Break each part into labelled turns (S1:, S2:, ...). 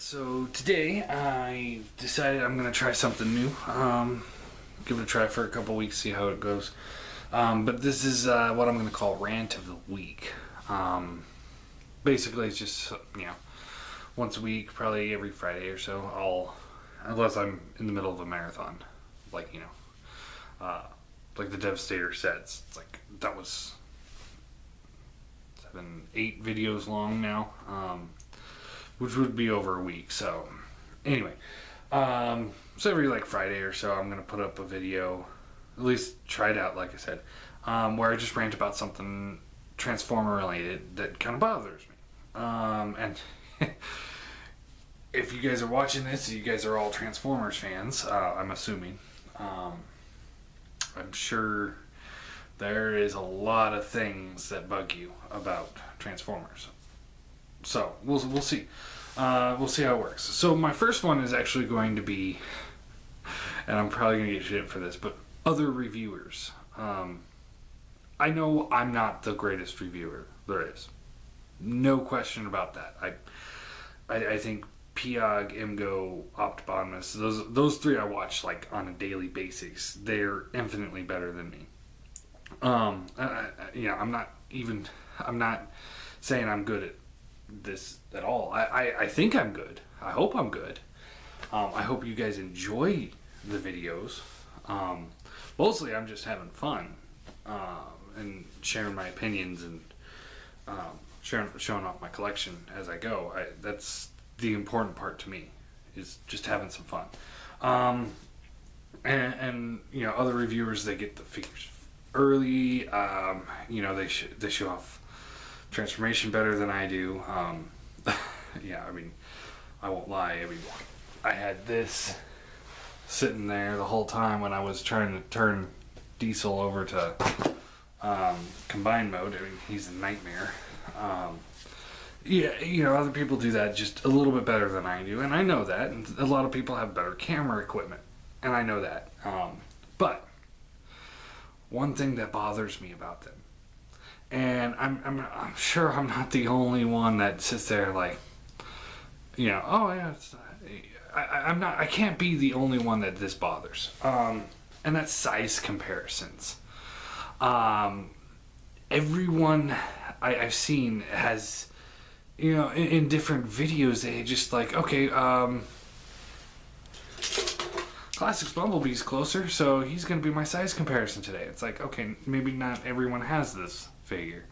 S1: So today I decided I'm gonna try something new. Give it a try for a couple weeks, see how it goes. But this is what I'm gonna call Rant of the Week. Basically, it's just once a week, probably every Friday or so. Unless I'm in the middle of a marathon, like like the Devastator sets. It's like that was 8 videos long now. Which would be over a week. So anyway, so every Friday or so, I'm gonna put up a video, at least try it out, like I said, where I just rant about something Transformer related that kind of bothers me. And if you guys are watching this, you guys are all Transformers fans. I'm assuming. I'm sure there is a lot of things that bug you about Transformers. So we'll see. We'll see how it works. So my first one is actually going to be, and I'm probably gonna get shit for this, but other reviewers. I know I'm not the greatest reviewer there is. No question about that. I think Piog, Imgo, Optibomus, those three I watch on a daily basis. They're infinitely better than me. I'm not saying I'm good at this at all. I think I'm good. I hope I'm good. I hope you guys enjoy the videos. Mostly I'm just having fun and sharing my opinions and showing off my collection as I go. That's the important part to me, is just having some fun. And other reviewers, they get the figures early. They show off transformation better than I do. I won't lie. I had this sitting there the whole time when I was trying to turn Diesel over to combined mode. He's a nightmare. Other people do that just a little bit better than I do, and I know that. And a lot of people have better camera equipment, and I know that. But one thing that bothers me about them, and I'm sure I'm not the only one that sits there oh yeah, I can't be the only one that this bothers. And that's size comparisons. Everyone I've seen has, in different videos, they just Classics Bumblebee's closer, so he's going to be my size comparison today. It's okay, maybe not everyone has this figure.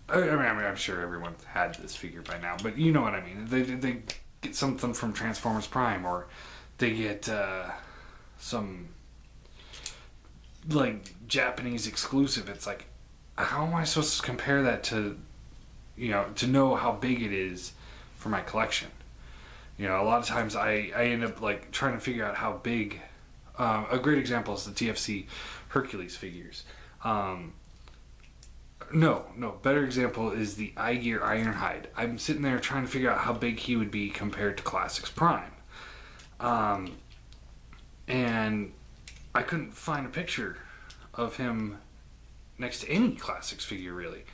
S1: I'm sure everyone had this figure by now, but you know what I mean. They get something from Transformers Prime, or they get some Japanese exclusive. It's how am I supposed to compare that to know how big it is for my collection? A lot of times I end up trying to figure out how big. A great example is the TFC Hercules figures. Better example is the iGear Ironhide. I'm sitting there trying to figure out how big he would be compared to Classics Prime. And I couldn't find a picture of him next to any Classics figure, really.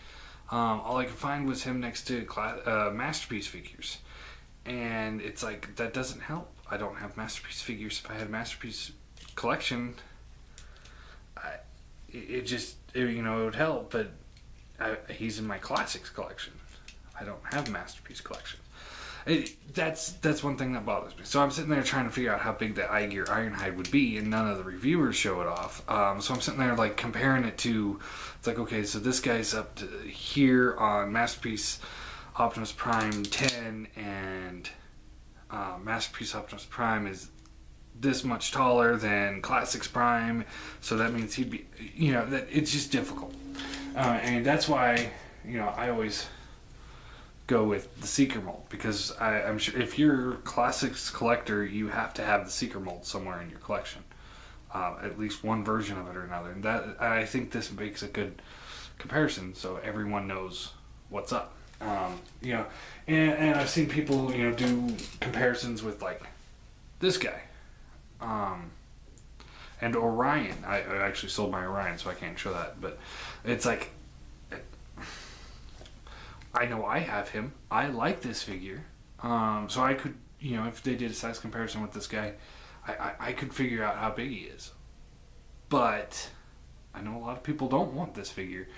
S1: All I could find was him next to Masterpiece figures. And it's that doesn't help. I don't have Masterpiece figures. If I had a Masterpiece collection, it would help, but he's in my Classics collection. I don't have Masterpiece collection. That's one thing that bothers me. So I'm sitting there trying to figure out how big that iGear Ironhide would be, and none of the reviewers show it off. So I'm sitting there comparing it to, it's okay, so this guy's up to here on Masterpiece Optimus Prime 10, and Masterpiece Optimus Prime is this much taller than Classics Prime, so that means he'd be, that it's just difficult. And that's why, I always go with the Seeker mold, because I'm sure if you're a Classics collector, you have to have the Seeker mold somewhere in your collection. At least one version of it or another. And that, I think this makes a good comparison, so everyone knows what's up. And I've seen people, do comparisons with this guy. And Orion. I actually sold my Orion, so I can't show that. But it's I know I have him. I like this figure. So I could, if they did a size comparison with this guy, I could figure out how big he is. But I know a lot of people don't want this figure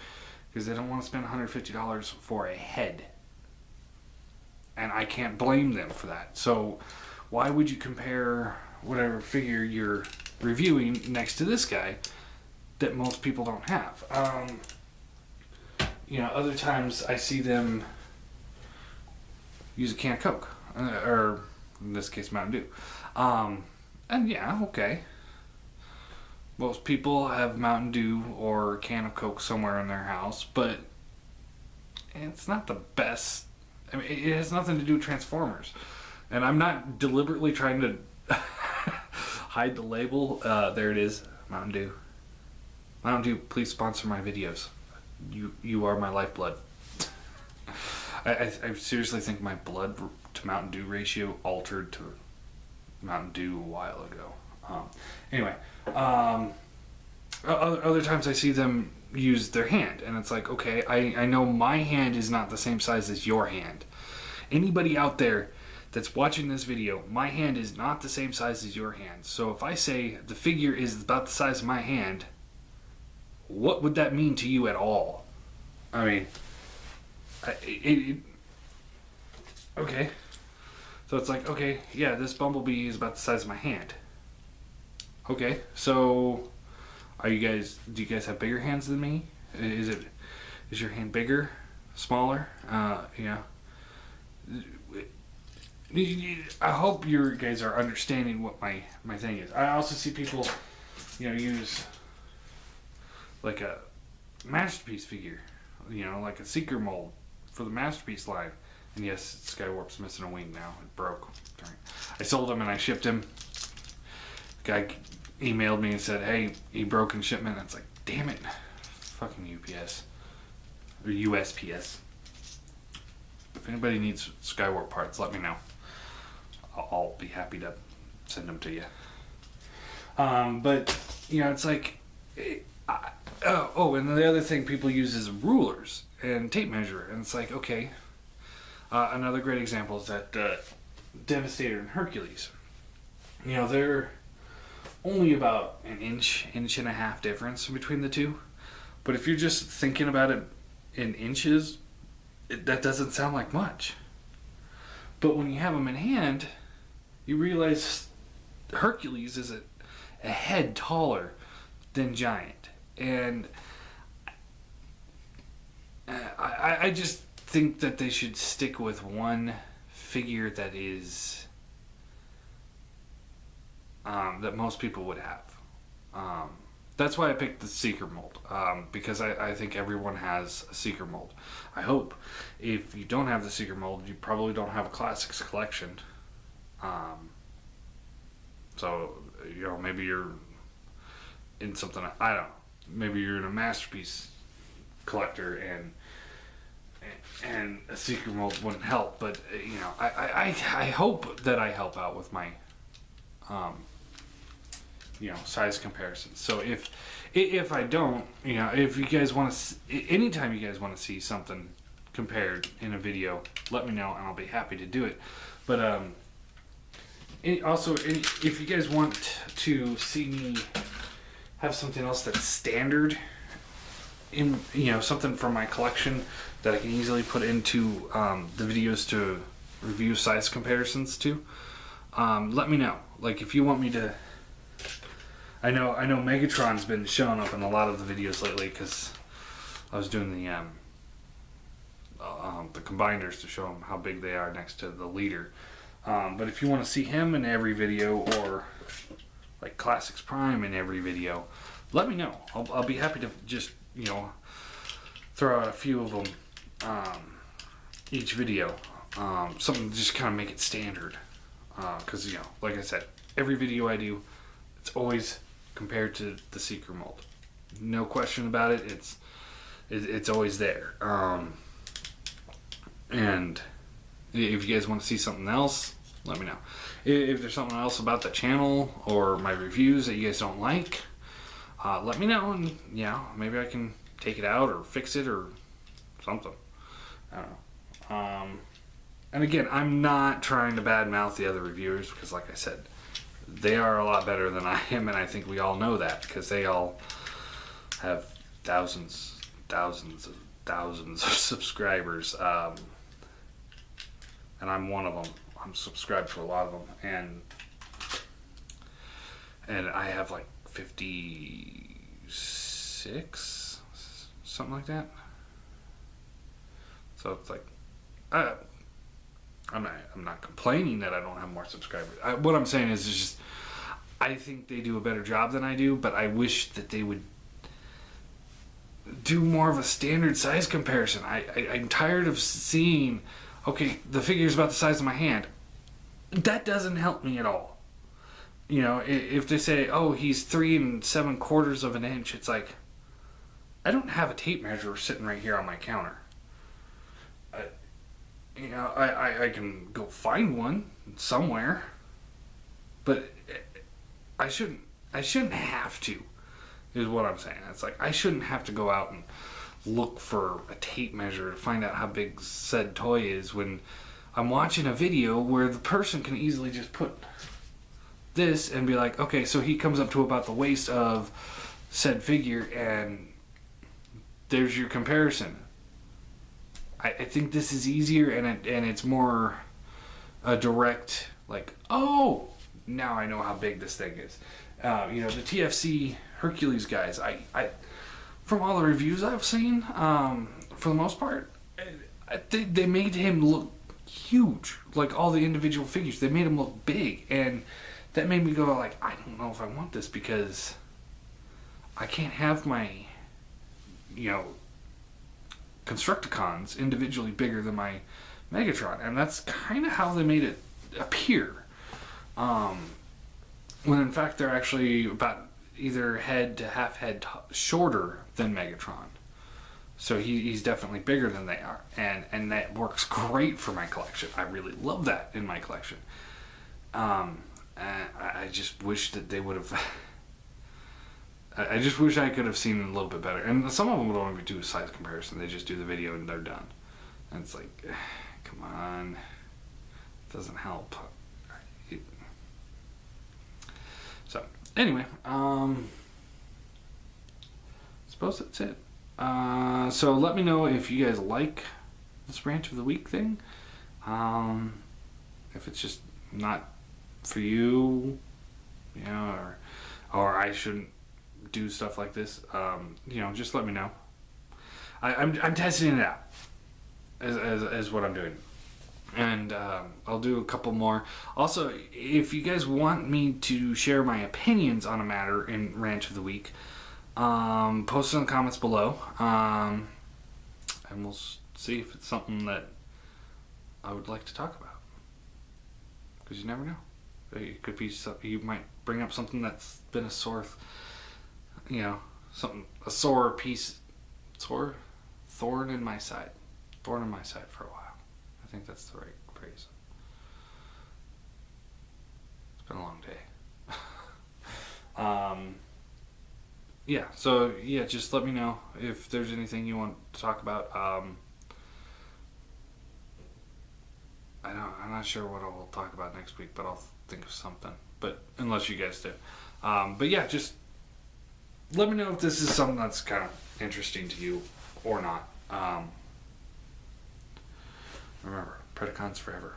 S1: because they don't want to spend $150 for a head. And I can't blame them for that. So why would you compare whatever figure you're reviewing next to this guy that most people don't have? Other times I see them use a can of Coke, or in this case Mountain Dew. And yeah, okay. Most people have Mountain Dew or a can of Coke somewhere in their house, but it's not the best. I mean, it has nothing to do with Transformers. And I'm not deliberately trying to hide the label. There it is, Mountain Dew. Mountain Dew, please sponsor my videos. You are my lifeblood. I seriously think my blood to Mountain Dew ratio altered to Mountain Dew a while ago. Anyway, other times I see them use their hand, and it's like, okay, I know my hand is not the same size as your hand. Anybody out there that's watching this video, my hand is not the same size as your hand. So if I say the figure is about the size of my hand, what would that mean to you at all? I mean, okay. So it's like, okay, yeah, this bumblebee is about the size of my hand. Okay, so do you guys have bigger hands than me? Is your hand bigger, smaller? I hope you guys are understanding what my thing is. I also see people, use like a Masterpiece figure, like a Seeker mold for the Masterpiece line. And yes, Skywarp's missing a wing now. It broke. I sold him and I shipped him. The guy emailed me and said, hey, he broke in shipment. And it's like, damn it. Fucking UPS. Or USPS. If anybody needs Skywarp parts, let me know. I'll be happy to send them to you. But, it's like... and the other thing people use is rulers and tape measure. And it's like, okay... another great example is that Devastator and Hercules. They're only about an inch and a half difference between the two. But if you're just thinking about it in inches, that doesn't sound like much. But when you have them in hand, you realize Hercules is a head taller than Giant. And I just think that they should stick with one figure that is that most people would have. That's why I picked the Seeker mold, because I think everyone has a Seeker mold. I hope. If you don't have the Seeker mold, you probably don't have a Classics collection. So maybe you're in something, I don't know, maybe you're in a Masterpiece collector and a Seeker mold wouldn't help, but I hope that I help out with my size comparisons. So if I don't, if you guys want to, anytime you guys want to see something compared in a video, let me know and I'll be happy to do it. But also, if you guys want to see me have something else that's standard in, something from my collection that I can easily put into the videos to review size comparisons to, let me know. Like, if you want me to, I know Megatron's been showing up in a lot of the videos lately because I was doing the combiners to show them how big they are next to the leader. But if you want to see him in every video, or like Classics Prime in every video, let me know. I'll be happy to just throw out a few of them each video, something to just kind of make it standard, because like I said, every video I do, it's always compared to the Seeker mold, no question about it. It's always there. And if you guys want to see something else, let me know. If there's something else about the channel or my reviews that you guys don't like, let me know, and maybe I can take it out or fix it or something. I don't know. And again, I'm not trying to badmouth the other reviewers because, like I said, they are a lot better than I am, and I think we all know that because they all have thousands of subscribers, and I'm one of them. I'm subscribed to a lot of them, and I have like 56, something like that. So it's like, I'm not complaining that I don't have more subscribers. What I'm saying is just, I think they do a better job than I do, but I wish that they would do more of a standard size comparison. I'm tired of seeing, okay, the figure's about the size of my hand. That doesn't help me at all. You know, if they say, oh, he's 3 7/4 of an inch, it's like, I don't have a tape measure sitting right here on my counter. You know, I can go find one somewhere, but I shouldn't have to, is what I'm saying. It's like, I shouldn't have to go out and look for a tape measure to find out how big said toy is when I'm watching a video where the person can easily just put this and be like, okay, so he comes up to about the waist of said figure, and there's your comparison. I think this is easier, and it's more a direct, like, oh, now I know how big this thing is. You know, the TFC Hercules guys, I from all the reviews I've seen, for the most part, they made him look huge. Like all the individual figures, they made him look big, and that made me go like, I don't know if I want this because I can't have my, you know, Constructicons individually bigger than my Megatron, and that's kind of how they made it appear. When in fact they're actually about either head to half head shorter than Megatron. So he's definitely bigger than they are, and that works great for my collection. I really love that in my collection. I just wish that they would have. I just wish I could have seen it a little bit better. And some of them don't even do a size comparison. They just do the video and they're done. And it's like, come on, it doesn't help. So anyway, suppose that's it. So let me know if you guys like this rant of the week thing. If it's just not for you, you know, or I shouldn't do stuff like this, you know, just let me know. I'm testing it out as what I'm doing, and I'll do a couple more. Also, if you guys want me to share my opinions on a matter in Rant of the Week, post it in the comments below, and we'll see if it's something that I would like to talk about, because you never know. It could be something, you might bring up something that's been a sore, you know, a sore piece, thorn in my side for a while. I think that's the right phrase. It's been a long day. Yeah, so yeah, just let me know if there's anything you want to talk about. I'm not sure what I will talk about next week, but I'll think of something. But unless you guys do. But yeah, just let me know if this is something that's kind of interesting to you or not. Remember, Predacons forever.